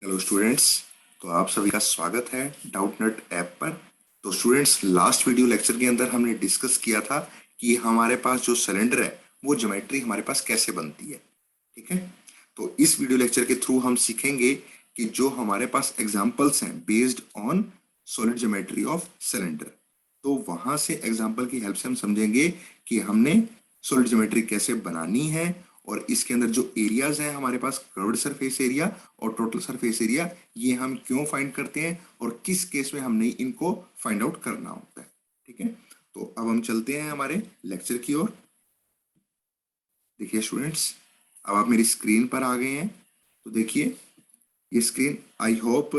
Hello students. तो आप सभी का स्वागत है डाउटनट ऐप पर। तो स्टूडेंट्स, लास्ट वीडियो लेक्चर के अंदर हमने डिस्कस किया था कि हमारे पास जो सिलेंडर है वो ज्योमेट्री हमारे पास कैसे बनती है। ठीक है। तो इस वीडियो लेक्चर के थ्रू हम सीखेंगे कि जो हमारे पास एग्जांपल्स हैं based on solid geometry of cylinder, तो वहां से एग्जांपल की हेल्प से हम समझेंगे कि हमने सॉलिड ज्योमेट्री कैसे बनानी है और इसके अंदर जो एरियाज हैं हमारे पास कर्व्ड सरफेस एरिया और टोटल सरफेस एरिया, ये हम क्यों फाइंड करते हैं और किस केस में हमने इनको फाइंड आउट करना होता है। ठीक है। तो अब हम चलते हैं हमारे लेक्चर की ओर। देखिए स्टूडेंट्स, अब आप मेरी स्क्रीन पर आ गए हैं। तो देखिए ये screen, I hope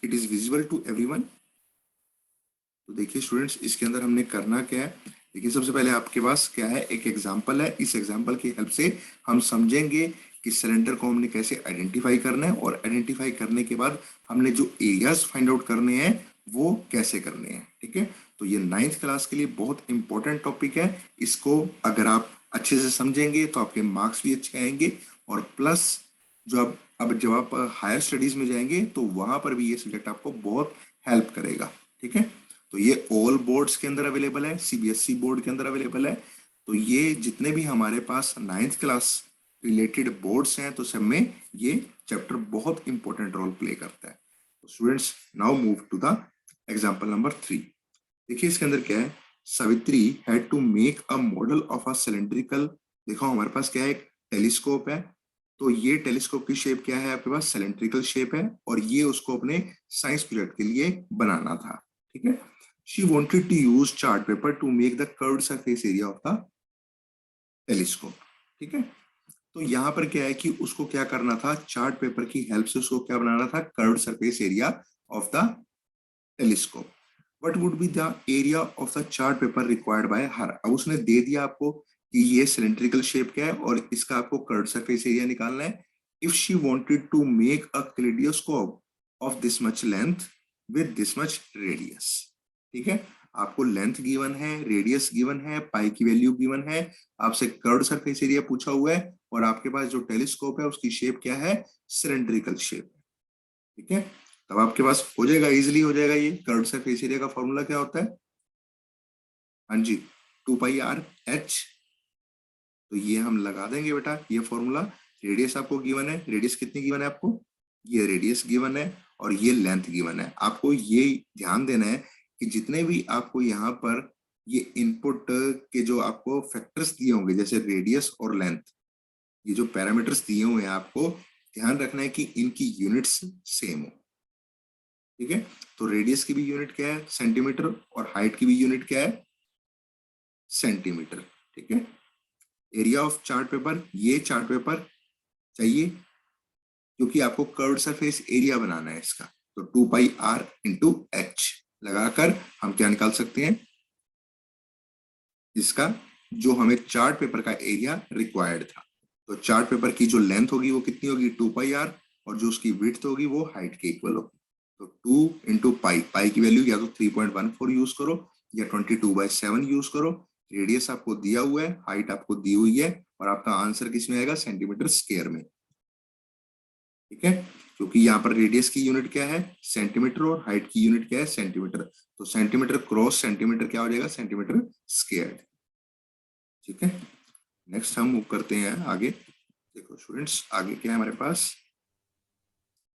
it is visible to everyone. तो देखिए स्टूडेंट्स, इसके अंदर हमने करना क्या है। देखिए सबसे पहले आपके पास क्या है, एक एग्जांपल है। इस एग्जांपल की हेल्प से हम समझेंगे कि सिलेंडर को हमने कैसे आइडेंटिफाई करना है और आइडेंटिफाई करने के बाद हमने जो एरियाज फाइंड आउट करने हैं वो कैसे करने हैं। ठीक है। तो ये 9th क्लास के लिए बहुत इंपॉर्टेंट टॉपिक है। इसको अगर आप अच्छे से समझेंगे तो आपके मार्क्स भी अच्छे आएंगे और प्लस जो अब जब आप हायर स्टडीज में जाएंगे तो वहां पर भी ये सब्जेक्ट आपको बहुत हेल्प करेगा। ठीक है। तो ये ऑल बोर्ड्स के अंदर अवेलेबल है, सीबीएसई बोर्ड के अंदर अवेलेबल है। तो ये जितने भी हमारे पास 9th क्लास रिलेटेड बोर्ड्स हैं तो सब में ये चैप्टर बहुत इंपॉर्टेंट रोल प्ले करता है। तो students, now move to the example number 3। देखिए इसके अंदर क्या है, Savitri had to make a model of a cylindrical. देखो हमारे पास क्या है, एक टेलीस्कोप है। तो ये टेलीस्कोप की शेप क्या है, आपके पास सिलेंड्रिकल शेप है और ये उसको अपने साइंस प्रोजेक्ट के लिए बनाना था। ठीक है। She wanted to use chart paper to make the curved surface area of the telescope। ठीक है। तो यहाँ पर क्या है कि उसको क्या करना था, चार्ट पेपर की हेल्प से उसको क्या बनाना था, curved surface area of the telescope. What would be the area of the chart paper required by हर। अब उसने दे दिया आपको कि ये सिलेंड्रिकल शेप क्या है और इसका आपको कर्व्ड सरफेस एरिया निकालना है। If she wanted to make a kaleidoscope of this much length with this much radius. ठीक है। आपको लेंथ गिवन है, रेडियस गिवन है, पाई की वैल्यू गिवन है, आपसे कर्व्ड सरफेस एरिया पूछा हुआ है और आपके पास जो टेलीस्कोप है उसकी शेप क्या है, सिलेंड्रिकल शेप। ठीक है। तब आपके पास हो जाएगा, इजिली हो जाएगा। ये कर्व्ड सरफेस एरिया का फॉर्मूला क्या होता है, हाँ जी, 2πr/h। तो ये हम लगा देंगे बेटा, ये फॉर्मूला। रेडियस आपको गिवन है, रेडियस कितनी गिवन है आपको, ये रेडियस गिवन है और ये लेंथ गिवन है। आपको ये ध्यान देना है कि जितने भी आपको यहाँ पर ये इनपुट के जो आपको फैक्टर्स दिए होंगे जैसे रेडियस और लेंथ, ये जो पैरामीटर्स दिए हुए हैं आपको ध्यान रखना है कि इनकी यूनिट्स सेम हो। ठीक है। तो रेडियस की भी यूनिट क्या है, सेंटीमीटर, और हाइट की भी यूनिट क्या है, सेंटीमीटर। ठीक है। एरिया ऑफ चार्ट पेपर, ये चार्ट पेपर चाहिए क्योंकि आपको कर्व्ड सरफेस एरिया बनाना है इसका। तो 2πr/h लगाकर हम क्या निकाल सकते हैं, इसका जो हमें चार्ट पेपर का एरिया रिक्वायर्ड था। तो चार्ट पेपर की जो लेंथ होगी वो कितनी होगी, 2πr, और जो उसकी विड्थ होगी वो हाइट के इक्वल होगी। तो 2 × पाई की वैल्यू या तो 3.14 यूज करो या 22/7 यूज करो। रेडियस आपको दिया हुआ है, हाइट आपको दी हुई है और आपका आंसर किसमें आएगा, सेंटीमीटर स्क्वायर में। ठीक है। क्योंकि यहाँ पर रेडियस की यूनिट क्या है, सेंटीमीटर, और हाइट की यूनिट क्या है, सेंटीमीटर। तो सेंटीमीटर क्रॉस सेंटीमीटर क्या हो जाएगा, सेंटीमीटर स्क्वायर। ठीक है। नेक्स्ट हम मूव करते हैं आगे। देखो स्टूडेंट्स, आगे क्या है हमारे पास,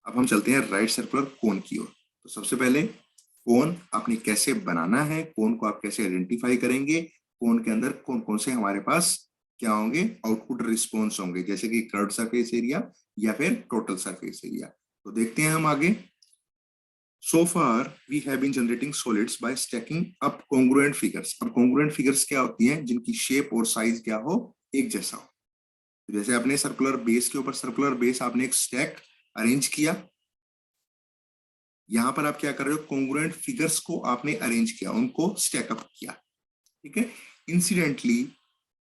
अब हम चलते हैं राइट सर्कुलर कोन की ओर। तो सबसे पहले कोन आपने कैसे बनाना है, कोन को आप कैसे आइडेंटिफाई करेंगे, कोन के अंदर कौन कौन से हमारे पास क्या होंगे, आउटपुट रिस्पॉन्स होंगे, जैसे कि कर्व्ड सरफेस एरिया या फिर टोटल सरफेस एरिया। तो देखते हैं हम आगे। So far we have been generating solids by stacking up congruent figures। अब congruent figures क्या होती हैं, जिनकी शेप और साइज क्या हो, एक जैसा हो। तो जैसे आपने सर्कुलर बेस के ऊपर सर्कुलर बेस आपने एक स्टैक अरेंज किया, यहां पर आप क्या कर रहे हो, कॉन्ग्रुएंट फिगर्स को आपने अरेंज किया, उनको स्टैकअप किया। ठीक है। Incidentally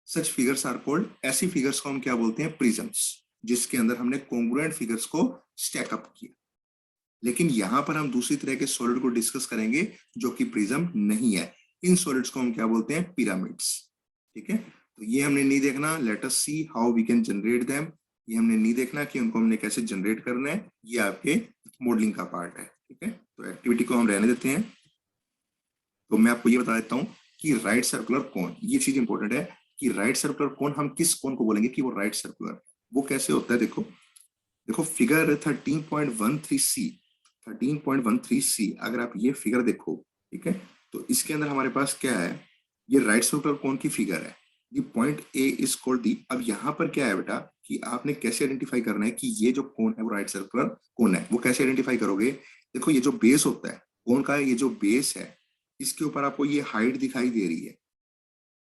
such figures are called, ऐसी फिगर्स को हम क्या बोलते हैं, प्रिज्म्स, जिसके अंदर हमने कॉन्ग्रुएंट फिगर्स को स्टैकअप किया। लेकिन यहां पर हम दूसरी तरह के सॉलिड को डिस्कस करेंगे जो कि प्रिज्म नहीं है। इन सॉलिड्स को हम क्या बोलते हैं, पिरामिड्स। ठीक है। तो ये हमने नहीं देखना, let us see how we can generate them. ये हमने नहीं देखना कि उनको हमने कैसे जनरेट करना है, ये आपके मॉडलिंग का पार्ट है। ठीक है, तो एक्टिविटी को हम रहने देते हैं। तो मैं आपको ये बता देता हूँ कि राइट सर्कुलर कोन, ये चीज इंपॉर्टेंट है कि राइट सर्कुलर कोन हम किस कोन को बोलेंगे कि वो राइट सर्कुलर, वो कैसे होता है। देखो देखो फिगर 13.13C, 13.13C, अगर आप ये फिगर देखो, ठीक है, तो इसके अंदर हमारे पास क्या है, ये राइट सर्कुलर कोन की फिगर है। ये point A is called the. अब यहाँ पर क्या है बेटा कि आपने कैसे आइडेंटिफाई करना है कि ये जो कोन है वो राइट सर्कुलर कोन है। वो कैसे आइडेंटिफाई करोगे, देखो ये जो बेस होता है कोन का, ये जो बेस है, इसके ऊपर आपको ये हाइट दिखाई दे रही है।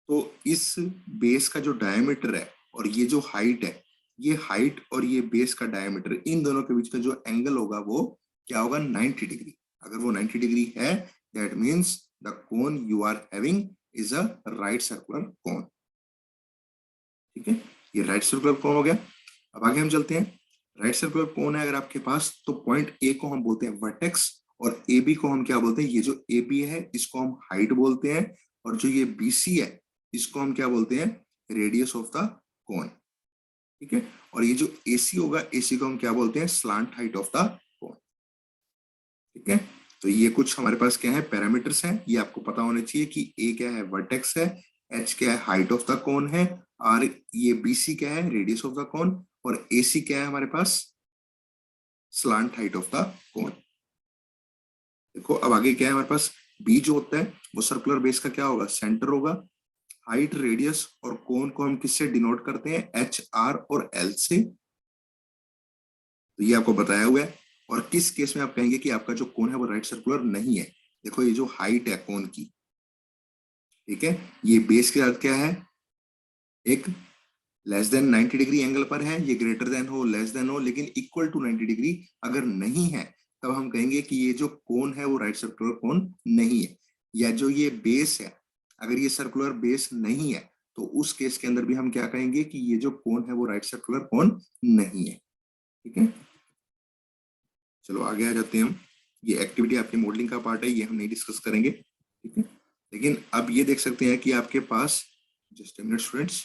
तो इस बेस का जो डायमीटर है और ये जो हाइट है, ये हाइट और ये बेस का डायमीटर, इन दोनों के बीच का जो एंगल होगा वो क्या होगा, 90 डिग्री। अगर वो 90 डिग्री है, that means the cone you are having is a right circular cone. ठीक है, ये राइट सर्कुलर कोन हो गया। अब आगे हम चलते हैं। राइट सर्कुलर कोन है अगर आपके पास, तो पॉइंट ए को हम बोलते हैं वर्टेक्स, और ए बी को हम क्या बोलते हैं, ये जो ए बी है इसको हम हाइट बोलते हैं, और जो ये बी सी है इसको हम क्या बोलते हैं, रेडियस ऑफ द कोन। ठीक है, और ये जो ए सी होगा, ए सी को हम क्या बोलते हैं, स्लांट हाइट ऑफ द कोन। ठीक है, तो ये कुछ हमारे पास क्या है, पैरामीटर्स हैं, ये आपको पता होने चाहिए कि ए क्या है, वर्टेक्स है, एच क्या है, हाइट ऑफ द कोन है, और ये बी सी क्या है, रेडियस ऑफ द कोन, और ए सी क्या है हमारे पास, slant height of the cone. देखो अब आगे क्या है हमारे पास, बी जो होता है वो सर्कुलर बेस का क्या होगा, सेंटर होगा। हाइट, रेडियस और कोन को हम किससे डिनोट करते हैं, एच, आर और एल से। तो ये आपको बताया हुआ है। और किस केस में आप कहेंगे कि आपका जो कोन है वो राइट सर्कुलर नहीं है, देखो ये जो हाइट है कोन की, ठीक है, ये बेस के साथ क्या है, एक लेस देन 90 डिग्री एंगल पर है, ये ग्रेटर देन हो, लेस देन हो, लेकिन इक्वल टू 90 डिग्री अगर नहीं है, तब हम कहेंगे कि ये जो कोन है वो राइट सर्कुलर कोन नहीं है। या जो ये बेस है, अगर ये सर्कुलर बेस नहीं है, तो उस केस के अंदर भी हम क्या कहेंगे कि ये जो कोन है वो राइट सर्कुलर कोन नहीं है। ठीक है, चलो आगे आ जाते हैं हम। ये एक्टिविटी आपकी मॉडलिंग का पार्ट है, ये हम नहीं डिस्कस करेंगे। ठीक है, लेकिन अब ये देख सकते हैं कि आपके पास, जस्ट अ मिनट स्टूडेंट्स,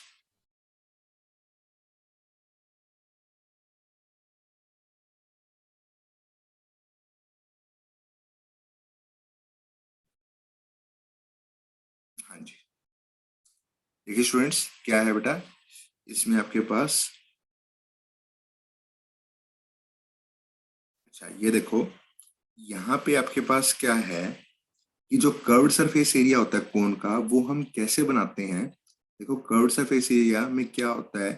हाँ जी, देखिए स्टूडेंट्स क्या है बेटा, इसमें आपके पास, अच्छा ये देखो, यहाँ पे आपके पास क्या है कि जो कर्व्ड सरफेस एरिया होता है कोन का, वो हम कैसे बनाते हैं। देखो कर्व्ड सरफेस एरिया में क्या होता है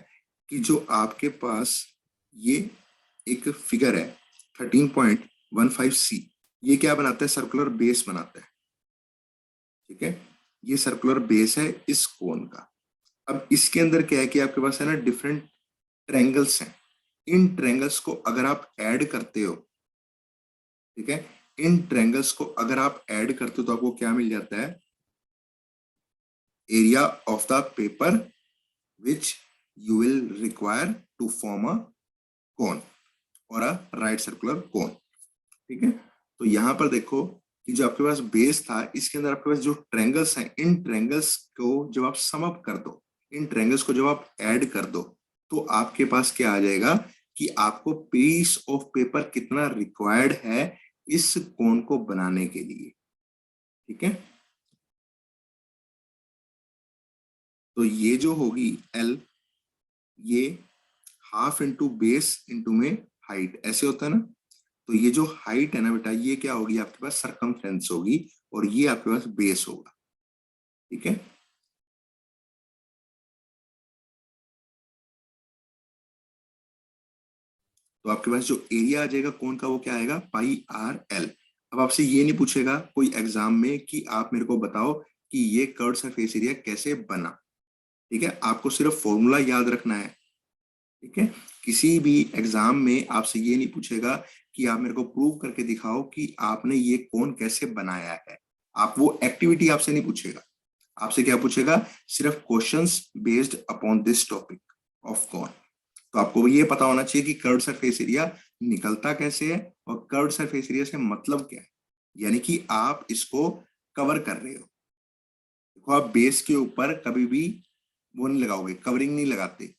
कि जो आपके पास ये एक फिगर है 13.15C, ये क्या बनाता है, सर्कुलर बेस बनाता है। ठीक है, ये सर्कुलर बेस है इस कोन का। अब इसके अंदर क्या है कि आपके पास है ना डिफरेंट ट्रायंगल्स हैं। इन ट्रायंगल्स को अगर आप ऐड करते हो, ठीक है, इन ट्रायंगल्स को अगर आप ऐड करते हो तो आपको क्या मिल जाता है, area of the paper which you will require to form a cone और अ राइट सर्कुलर कोन। ठीक है, तो यहां पर देखो कि जो आपके पास बेस था, इसके अंदर आपके पास जो ट्रायंगल्स हैं, इन ट्रायंगल्स को जब आप सम अप कर दो, इन ट्रायंगल्स को जब आप ऐड कर दो, तो आपके पास क्या आ जाएगा कि आपको पीस ऑफ पेपर कितना रिक्वायर्ड है इस कोन को बनाने के लिए। ठीक है, तो ये जो होगी एल, ये हाफ इंटू बेस इंटू में हाइट, ऐसे होता है ना। तो ये जो हाइट है ना बेटा, ये क्या होगी आपके पास, सरकमफ्रेंस होगी, और ये आपके पास बेस होगा। ठीक है, तो आपके पास जो एरिया आ जाएगा कोन का वो क्या आएगा, पाई आर एल। अब आपसे ये नहीं पूछेगा कोई एग्जाम में कि आप मेरे को बताओ कि ये कर्व सरफेस एरिया कैसे बना। ठीक है, आपको सिर्फ फॉर्मूला याद रखना है। ठीक है, किसी भी एग्जाम में आपसे ये नहीं पूछेगा कि आप मेरे को प्रूव करके दिखाओ कि आपने ये कोन कैसे बनाया है। आप वो एक्टिविटी आपसे नहीं पूछेगा, आपसे क्या पूछेगा, सिर्फ questions based upon this topic of cone. तो आपको ये पता होना चाहिए कि कर्व्ड सरफेस एरिया निकलता कैसे है और कर्व्ड सरफेस एरिया से मतलब क्या है, यानी कि आप इसको कवर कर रहे हो। देखो आप बेस के ऊपर कभी भी वो नहीं लगाओगे, कवरिंग नहीं लगाते,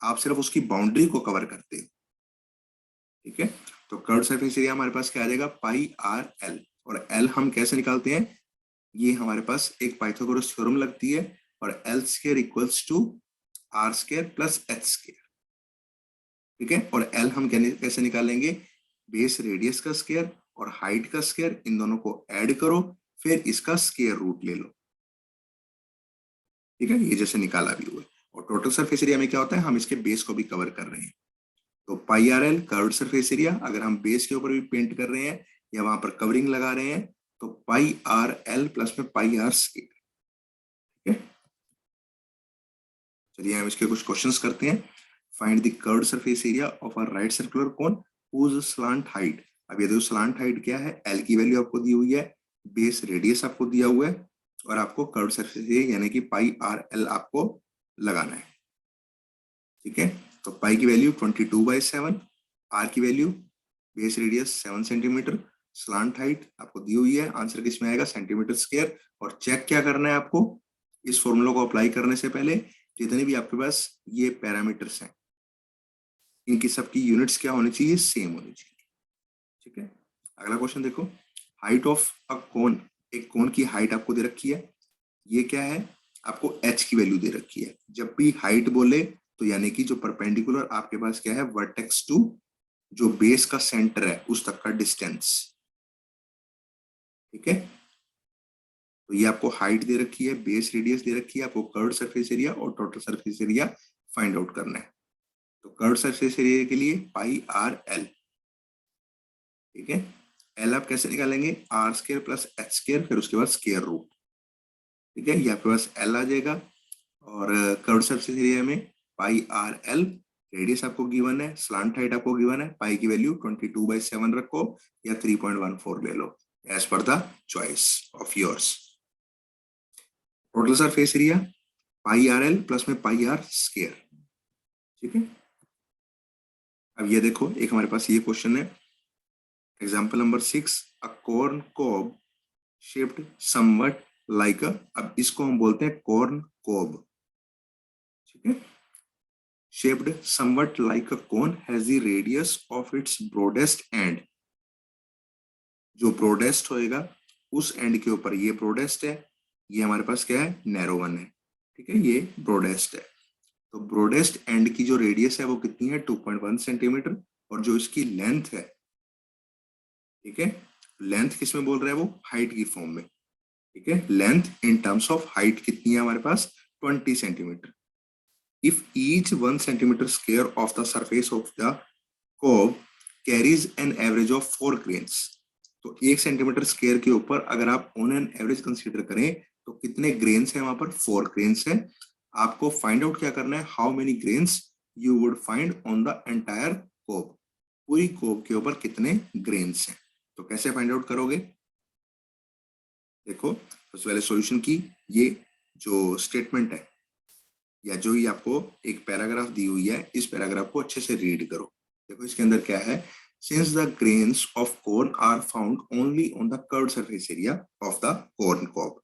आप सिर्फ उसकी बाउंड्री को कवर करते हो। ठीक है, तो कर्व्ड सरफेस एरिया हमारे पास क्या आ जाएगा, पाई आर एल। और एल हम कैसे निकालते हैं, ये हमारे पास एक पाइथागोरस थ्योरम लगती है, और L square equals to R square plus H square. ठीक है, और एल हम कैसे निकालेंगे, बेस रेडियस का स्क्वायर और हाइट का स्क्वायर, इन दोनों को ऐड करो, फिर इसका स्क्वायर रूट ले लो। ठीक है, ये जैसे निकाला भी हुआ है। और टोटल सरफेस एरिया में क्या होता है, हम इसके बेस को भी कवर कर रहे हैं। तो pi r l curved surface area, अगर हम बेस के ऊपर भी पेंट कर रहे हैं या वहां पर कवरिंग लगा रहे हैं, तो पाई आर एल प्लस में पाई आर स्क्वायर। ठीक है, चलिए हम इसके कुछ क्वेश्चंस करते हैं। Find the curved surface area of a right circular cone whose slant height. अब ये देखो स्लांट हाइट क्या है, एल की वैल्यू आपको दी हुई है, बेस रेडियस आपको दिया हुआ है, और आपको कर्व्ड सरफेस एरिया यानी कि पाई आर एल आपको लगाना है। ठीक है, तो पाई की वैल्यू 22/7, आर की value base radius 7 centimetre, slant height आपको दी हुई है, आंसर किसमें आएगा, सेंटीमीटर स्क्वायर। और चेक क्या करना है आपको, इस फॉर्मूला को अप्लाई करने से पहले जितने भी आपके पास ये पैरामीटर्स हैं, इनकी सबकी यूनिट्स क्या होनी चाहिए, सेम होनी चाहिए। ठीक है, अगला क्वेश्चन देखो, हाइट ऑफ अ कोन, एक कोन की हाइट आपको दे रखी है, ये क्या है, आपको h की वैल्यू दे रखी है। जब भी हाइट बोले तो यानी कि जो परपेंडिकुलर आपके पास क्या है, वर्टेक्स टू जो बेस का सेंटर है उस तक का डिस्टेंस। ठीक है, तो ये आपको हाइट दे रखी है, बेस रेडियस दे रखी है, आपको कर्व्ड सरफेस एरिया और total surface area find out करना है। तो कर्व्ड सरफेस एरिया के लिए पाई आर एल। ठीक है, एल आप कैसे निकालेंगे, R square plus H square, फिर उसके बाद स्क्वायर रूट। ठीक है, ये आपके पास एल आ जाएगा। और कर्व्ड सरफेस एरिया में पाई आर एल, रेडियस आपको गिवन है, स्लांट हाइट आपको गिवन है, पाई की वैल्यू 22/7 रखो या 3.14 ले लो, as per the choice of yours. Total surface area pi r l plus में पाई आर स्क्वायर। ठीक है, अब ये देखो एक हमारे पास ये क्वेश्चन है, example number 6, a corn cob shaped somewhat like a, अब इसको हम बोलते हैं कॉर्न कोब। ठीक है, shaped somewhat like a cone has the radius of its broadest end। जो ब्रोडेस्ट होएगा उस एंड के ऊपर, ये ब्रोडेस्ट है, ये हमारे पास क्या है, नैरो वन है। ठीक है, ये ब्रोडेस्ट है, तो ब्रोडेस्ट एंड की जो रेडियस है वो कितनी है, 2.1 सेंटीमीटर, और जो इसकी लेंथ है, ठीक है, लेंथ किस में बोल रहा है, वो हाइट की फॉर्म में। ठीक है, length in terms of height कितनी है हमारे पास, 20 centimetre. If each 1 centimeter square of the surface of the cob carries an average of 4 grains, तो 1 सेंटीमीटर स्क्वायर के ऊपर अगर आप ऑन एन एवरेज कंसीडर करें तो कितने ग्रेन्स हैं वहां पर, 4 ग्रेन्स हैं। आपको फाइंड आउट क्या करना है, how many grains you would find on the entire cob, पूरी कोब के ऊपर कितने ग्रेन्स हैं। तो कैसे फाइंड आउट करोगे, देखो सबसे पहले सॉल्यूशन की ये जो स्टेटमेंट है या जो ही आपको एक पैराग्राफ दी हुई है, इस पैराग्राफ को अच्छे से रीड करो। देखो इसके अंदर क्या है, since the grains of corn are found only on the curved surface area of the corn cob.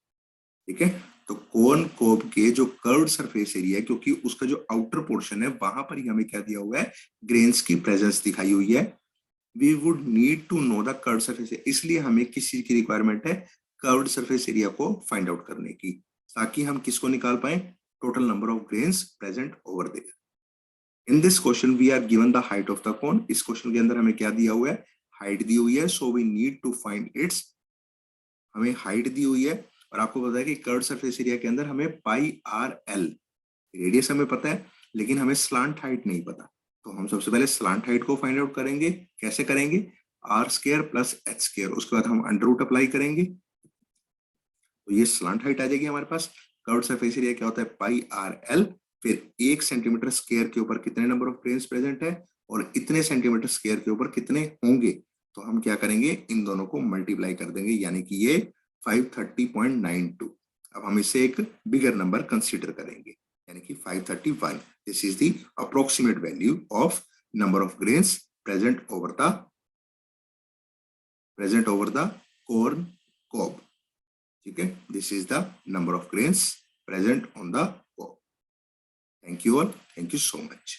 ठीक है, तो कॉर्न कॉब के जो कर्व्ड सरफेस एरिया है, क्योंकि उसका जो आउटर पोर्शन है वहां पर ही हमें क्या दिया हुआ है, ग्रेन्स की प्रेजेंस दिखाई हुई है। We would need to know the curved surface area, इसलिए हमें किस चीज की रिक्वायरमेंट है, कर्व्ड सरफेस एरिया को फाइंड आउट करने की, ताकि हम किसको निकाल पाए, total number of grains present over there. In this question we are given the height of the cone। इस क्वेश्चन के अंदर हमें क्या दिया हुआ है, हाइट दी हुई है, so we need to find its, हमें हाइट दी हुई है। और आपको पता है कि कर्व्ड सरफेस एरिया के अंदर हमें पाई आर एल, रेडियस हमें पता है लेकिन हमें स्लांट हाइट नहीं पता, तो हम सबसे पहले स्लांट हाइट को फाइंड आउट करेंगे। कैसे करेंगे, R square plus H square, उसके बाद हम अंडर रूट अप्लाई करेंगे, तो ये स्लांट हाइट आ जाएगी हमारे पास। कर्व्ड सरफेस एरिया क्या होता है, पाई आर एल, फिर 1 सेंटीमीटर स्क्वायर के ऊपर कितने नंबर ऑफ ग्रेन्स प्रेजेंट है और इतने सेंटीमीटर स्क्वायर के ऊपर कितने होंगे, तो हम क्या करेंगे, इन दोनों को मल्टीप्लाई कर देंगे, यानी कि ये 530.92। अब हम इसे एक बिगर नंबर कंसीडर करेंगे, यानी कि 531। This is the approximate value of number of grains present over the corn cob. ठीक है, this is the number of grains present on the cob। Thank you all. Thank you so much.